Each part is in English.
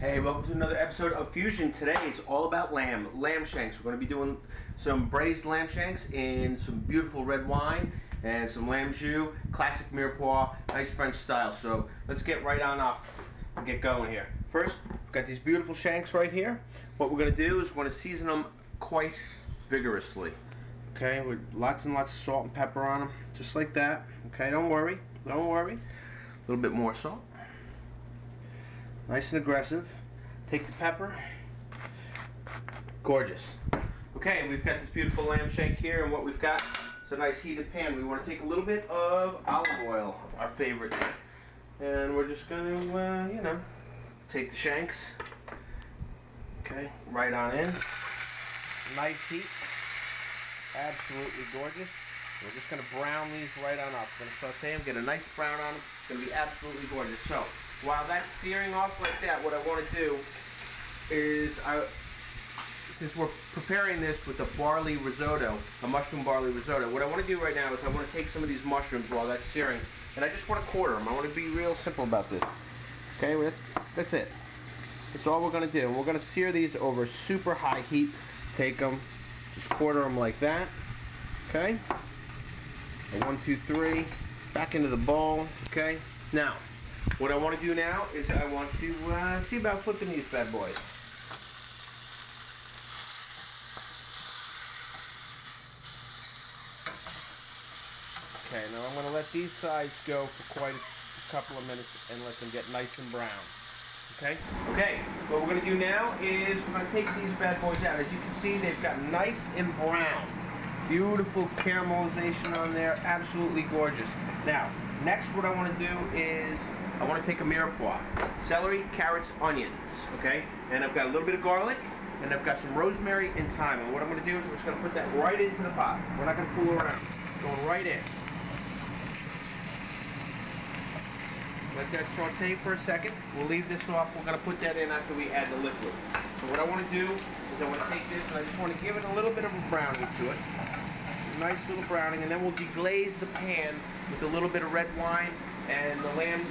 Hey, welcome to another episode of Fusion. Today it's all about lamb shanks. We're going to be doing some braised lamb shanks in some beautiful red wine and some lamb jus, classic mirepoix, nice French style. So let's get right on up and get going here. First, we've got these beautiful shanks right here. What we're going to do is we're going to season them quite vigorously. Okay, with lots and lots of salt and pepper on them, just like that. Okay, don't worry. A little bit more salt. Nice and aggressive. Take the pepper. Gorgeous. Okay, we've got this beautiful lamb shank here, and what we've got is a nice heated pan. We want to take a little bit of olive oil, our favorite, and we're just going to, take the shanks. Okay, right on in. Nice heat. Absolutely gorgeous. We're just going to brown these right on up. We're going to saute them, get a nice brown on them. It's going to be absolutely gorgeous. So, while that's searing off like that, what I want to do is, since we're preparing this with a barley risotto, a mushroom barley risotto, what I want to do right now is I want to take some of these mushrooms while that's searing, and I just want to quarter them. I want to be real simple about this. Okay, that's it. That's all we're going to do. We're going to sear these over super high heat. Take them, just quarter them like that. Okay? 1, 2, 3, back into the bowl. Okay? Now, what I want to do now is I want to see about flipping these bad boys. Okay, now I'm going to let these sides go for quite a couple of minutes and let them get nice and brown. Okay? Okay, what we're going to do now is we're going to take these bad boys out. As you can see, they've got nice and brown. Beautiful caramelization on there, absolutely gorgeous. Now, next what I want to do is I want to take a mirepoix, celery, carrots, onions, okay? And I've got a little bit of garlic, and I've got some rosemary and thyme. And what I'm going to do is we're just going to put that right into the pot. We're not going to fool around. Going right in. Let that saute for a second. We'll leave this off. We're going to put that in after we add the liquid. So what I want to do is I want to take this and I just want to give it a little bit of a browning to it. A nice little browning, and then we'll deglaze the pan with a little bit of red wine and the lamb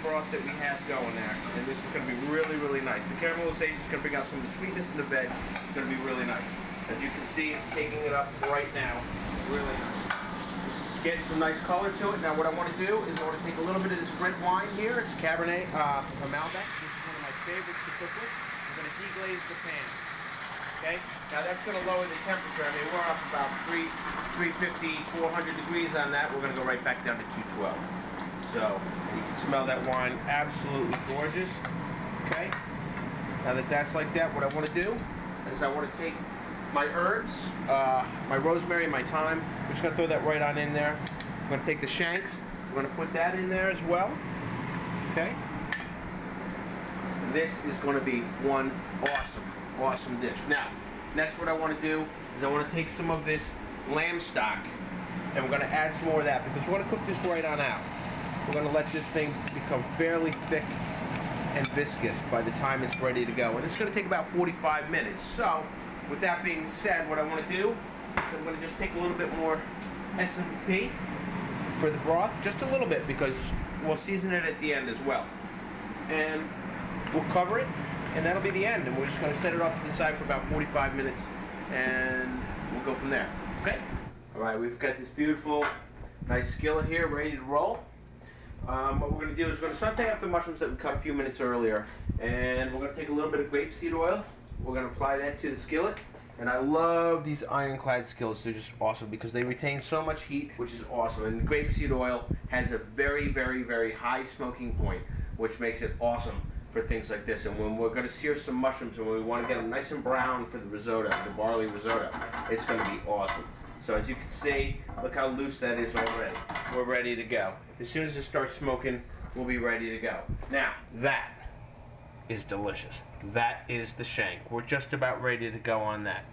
broth that we have going there. And this is going to be really, really nice. The caramelization is going to bring out some of the sweetness in the veg. It's going to be really nice. As you can see, it's taking it up right now. Really nice. Getting some nice color to it. Now what I want to do is I want to take a little bit of this red wine here. It's Cabernet from Malbec. This is one of my favorites to cook with. I'm going to deglaze the pan. Okay? Now that's going to lower the temperature. I mean, we're up about 350, 400 degrees on that. We're going to go right back down to 212. So you can smell that wine. Absolutely gorgeous. Okay? Now that that's like that, what I want to do is I want to take my herbs, my rosemary and my thyme. We're just going to throw that right on in there. I'm going to take the shanks. We're going to put that in there as well. Okay? This is going to be one awesome dish. Now, next what I want to do is I want to take some of this lamb stock and we're going to add some more of that because we're going to cook this right on out. We're going to let this thing become fairly thick and viscous by the time it's ready to go. And it's going to take about 45 minutes. So, with that being said, what I want to do is I'm going to just take a little bit more S&P for the broth, just a little bit, because we'll season it at the end as well. And we'll cover it, and that'll be the end. And we're just going to set it off to the side for about 45 minutes, and we'll go from there. Okay? All right, we've got this beautiful, nice skillet here ready to roll. What we're going to do is we're going to saute up the mushrooms that we cut a few minutes earlier, and we're going to take a little bit of grapeseed oil. We're going to apply that to the skillet, and I love these ironclad skillets. They're just awesome because they retain so much heat, which is awesome. And the grapeseed oil has a very, very, very high smoking point, which makes it awesome for things like this. And when we're going to sear some mushrooms and when we want to get them nice and brown for the risotto, the barley risotto, it's going to be awesome. So as you can see, look how loose that is already. We're ready to go. As soon as it starts smoking, we'll be ready to go. Now, that is delicious. That is the shank. We're just about ready to go on that.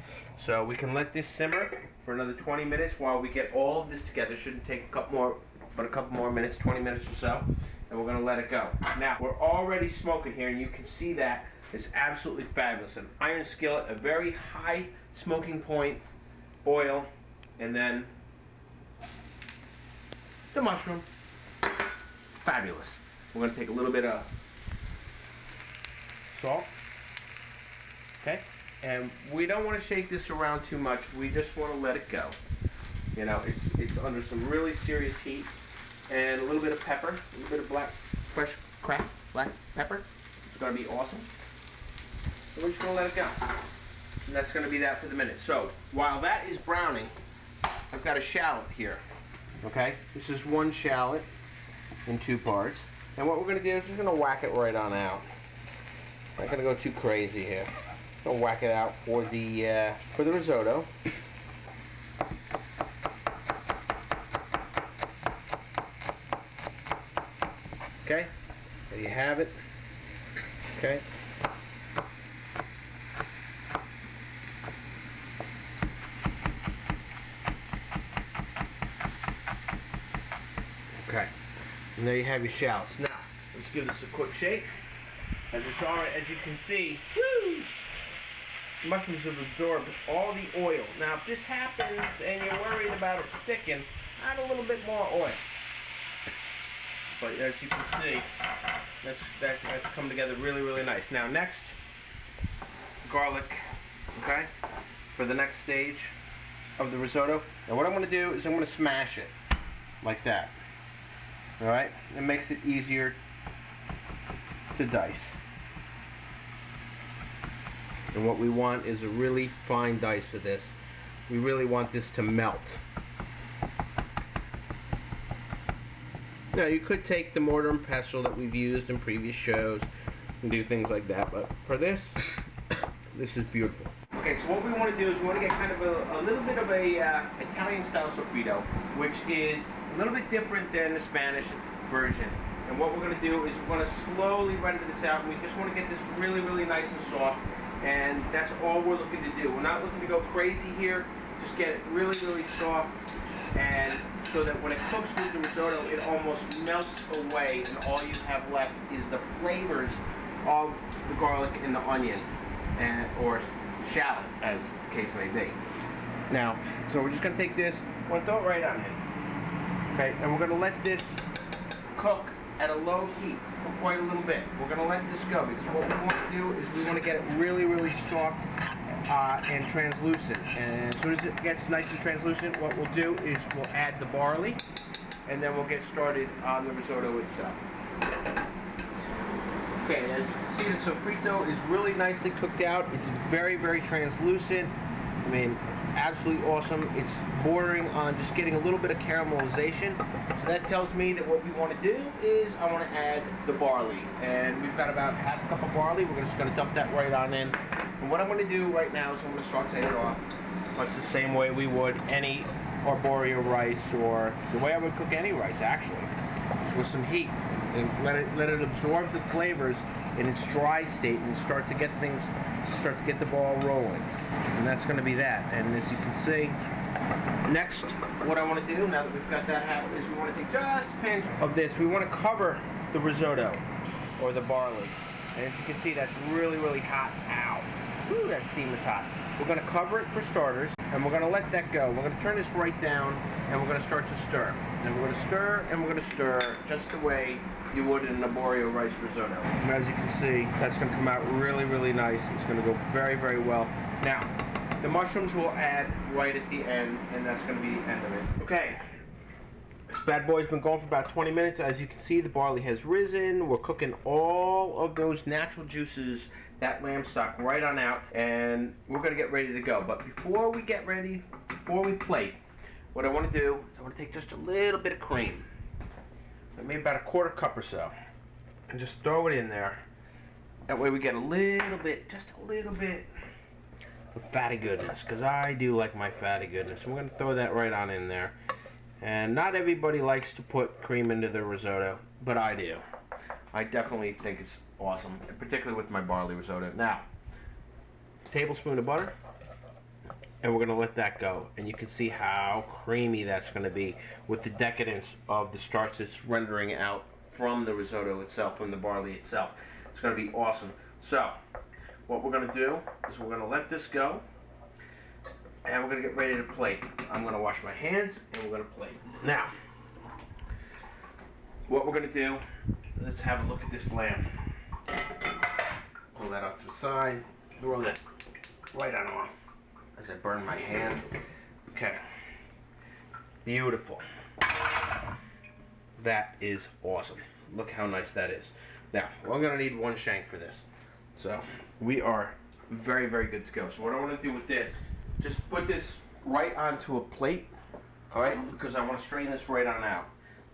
So we can let this simmer for another 20 minutes while we get all of this together. Shouldn't take a couple more minutes, 20 minutes or so, and we're going to let it go. Now, we're already smoking here, and you can see that it's absolutely fabulous. An iron skillet, a very high smoking point, oil, and then the mushroom. Fabulous. We're going to take a little bit of salt. Okay? And we don't want to shake this around too much. We just want to let it go. You know, it's under some really serious heat. And a little bit of pepper, a little bit of fresh cracked black pepper. It's going to be awesome. And we're just going to let it go. And that's going to be that for the minute. So, while that is browning, I've got a shallot here. Okay? This is one shallot in 2 parts. And what we're going to do is we're going to whack it right on out. I'm not going to go too crazy here. I'm going to whack it out for the risotto. Okay? There you have it. Okay? Okay. And there you have your shallots. Now, let's give this a quick shake. As you can see, woo, the mushrooms have absorbed all the oil. Now, if this happens and you're worried about it sticking, add a little bit more oil. But as you can see, that's come together really, really nice. Now, next, garlic, okay, for the next stage of the risotto. And what I'm going to do is I'm going to smash it like that. All right? It makes it easier to dice. And what we want is a really fine dice of this. We really want this to melt. Now, you could take the mortar and pestle that we've used in previous shows and do things like that, but for this, this is beautiful. Okay, so what we want to do is we want to get kind of a little bit of a Italian-style sofrito, which is a little bit different than the Spanish version. And what we're going to do is we're going to slowly render this out, and we just want to get this really, really nice and soft, and that's all we're looking to do. We're not looking to go crazy here, just get it really, really soft, and so that when it cooks with the risotto, it almost melts away, and all you have left is the flavors of the garlic and the onion, or shallot, as the case may be. Now, so we're just going to take this, we're going to throw it right on in. Okay, and we're going to let this cook at a low heat for quite a little bit. We're going to let this go, because what we want to do is we want to get it really, really soft and translucent. And as soon as it gets nice and translucent, what we'll do is we'll add the barley, and then we'll get started on the risotto itself. Okay, as you can see, the sofrito is really nicely cooked out. It's very, very translucent. I mean, absolutely awesome. It's bordering on just getting a little bit of caramelization. So that tells me that what we want to do is I want to add the barley. And we've got about half a cup of barley. We're just going to dump that right on in. And what I'm going to do right now is I'm going to saute it off much the same way we would any arborio rice, or the way I would cook any rice, actually, with some heat. And let it absorb the flavors in its dry state and start to get the ball rolling. And that's going to be that. And as you can see, next, what I want to do, now that we've got that happening, is we want to take just a pinch of this. We want to cover the risotto, or the barley. And as you can see, that's really, really hot. Ow. Woo, that steam is hot. We're going to cover it for starters, and we're going to let that go. We're going to turn this right down, and we're going to start to stir. And we're going to stir, and we're going to stir just the way you would in an arborio rice risotto. And as you can see, that's going to come out really, really nice. It's going to go very, very well. Now, the mushrooms we'll add right at the end, and that's going to be the end of it. Okay, this bad boy's been going for about 20 minutes. As you can see, the barley has risen. We're cooking all of those natural juices, that lamb stock, right on out, and we're going to get ready to go. But before we get ready, before we plate, what I want to do is I want to take just a little bit of cream, maybe about a quarter cup or so, and just throw it in there. That way we get a little bit, just a little bit of fatty goodness, because I do like my fatty goodness. We're going to throw that right on in there. And not everybody likes to put cream into their risotto, but I do. I definitely think it's awesome, particularly with my barley risotto. Now, a tablespoon of butter, and we're going to let that go. And you can see how creamy that's going to be with the decadence of the starch that's rendering out from the risotto itself, from the barley itself. It's going to be awesome. So, what we're going to do is we're going to let this go, and we're going to get ready to plate. I'm going to wash my hands, and we're going to plate. Now, what we're going to do, let's have a look at this lamb. pull that up to the side, throw that right on off as I burn my hand. Okay. Beautiful. That is awesome. Look how nice that is. Now, we're going to need one shank for this. So, we are very, very good to go. So what I want to do with this, just put this right onto a plate, alright? Because I want to strain this right on out.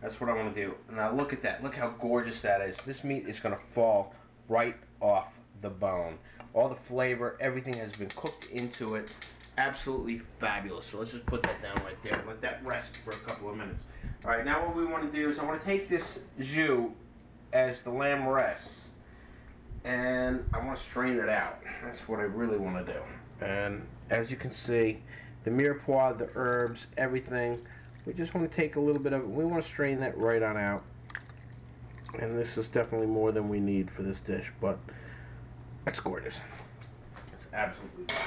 That's what I want to do. Now look at that. Look how gorgeous that is. This meat is going to fall right off the bone. All the flavor, everything has been cooked into it. Absolutely fabulous. So let's just put that down right there. Let that rest for a couple of minutes. Alright, now what we want to do is I want to take this jus as the lamb rests, and I want to strain it out. That's what I really want to do. And as you can see, the mirepoix, the herbs, everything, we just want to take a little bit of it. We want to strain that right on out. And this is definitely more than we need for this dish, but that's gorgeous. It's absolutely gorgeous.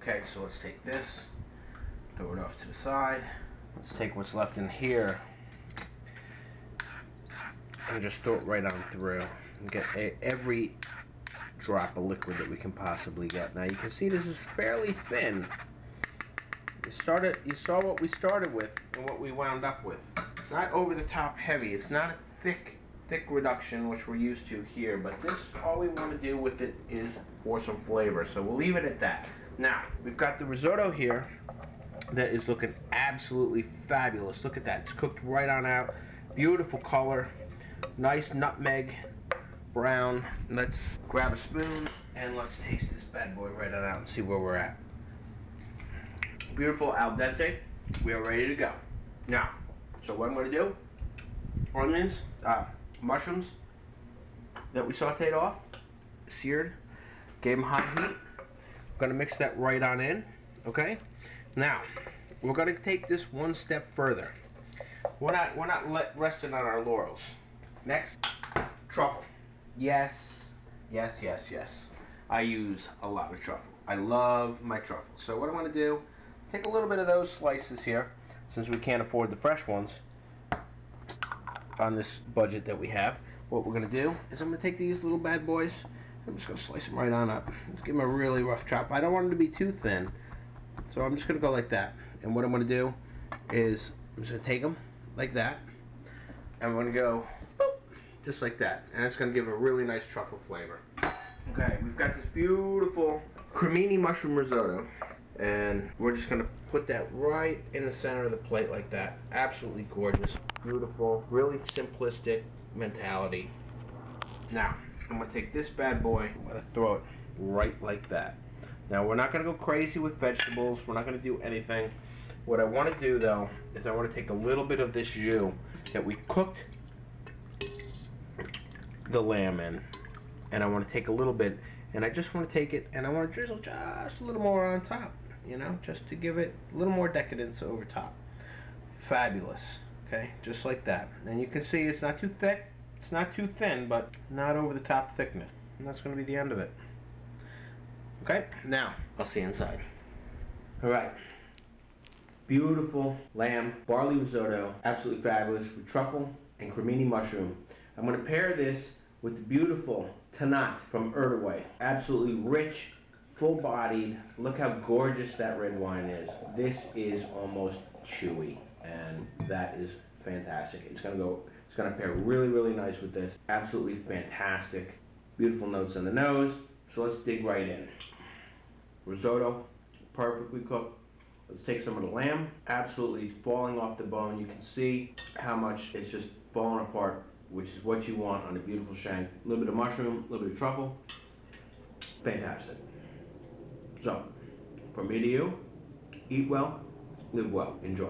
Okay, so let's take this, throw it off to the side. Let's take what's left in here and just throw it right on through and get every drop of liquid that we can possibly get. Now you can see this is fairly thin. You saw what we started with and what we wound up with. It's not over the top heavy. It's not a thick reduction, which we're used to here, but this, all we want to do with it is pour some flavor. So we'll leave it at that. Now, we've got the risotto here that is looking absolutely fabulous. Look at that. It's cooked right on out. Beautiful color. Nice nutmeg brown. Let's grab a spoon and let's taste this bad boy right on out and see where we're at. Beautiful al dente. We are ready to go. Now, so what I'm going to do, onions, mushrooms that we sauteed off, seared, gave them hot heat. I'm going to mix that right on in, okay? Now, we're going to take this one step further. We're not resting on our laurels. Next, truffle. Yes. I use a lot of truffle. I love my truffle. So what I want to do, take a little bit of those slices here, since we can't afford the fresh ones on this budget that we have. What we're going to do is I'm going to take these little bad boys, I'm just going to slice them right on up. Let's give them a really rough chop. I don't want them to be too thin, so I'm just going to go like that. And what I'm going to do is I'm just going to take them like that, and I'm going to go boop, just like that. And it's going to give a really nice truffle flavor. Okay, we've got this beautiful crimini mushroom risotto, and we're just going to put that right in the center of the plate like that. Absolutely gorgeous, beautiful, really simplistic mentality. Now, I'm going to take this bad boy, I'm going to throw it right like that. Now, we're not going to go crazy with vegetables, we're not going to do anything. What I want to do, though, is I want to take a little bit of this jus that we cooked the lamb in, and I want to take a little bit, and I just want to take it, and I want to drizzle just a little more on top, you know, just to give it a little more decadence over top. Fabulous. Okay, just like that. And you can see it's not too thick, it's not too thin, but not over the top thickness. And that's going to be the end of it. Okay, now I'll see you inside. Alright. Beautiful lamb barley risotto, absolutely fabulous, with truffle and crimini mushroom. I'm going to pair this with the beautiful Tannat from Erdaway. Absolutely rich, full-bodied. Look how gorgeous that red wine is. This is almost chewy, and that is fantastic. It's going to pair really, really nice with this. Absolutely fantastic. Beautiful notes on the nose. So let's dig right in. Risotto, perfectly cooked. Let's take some of the lamb. Absolutely falling off the bone. You can see how much it's just falling apart, which is what you want on a beautiful shank. A little bit of mushroom, a little bit of truffle. Fantastic. So, from me to you, eat well, live well, enjoy.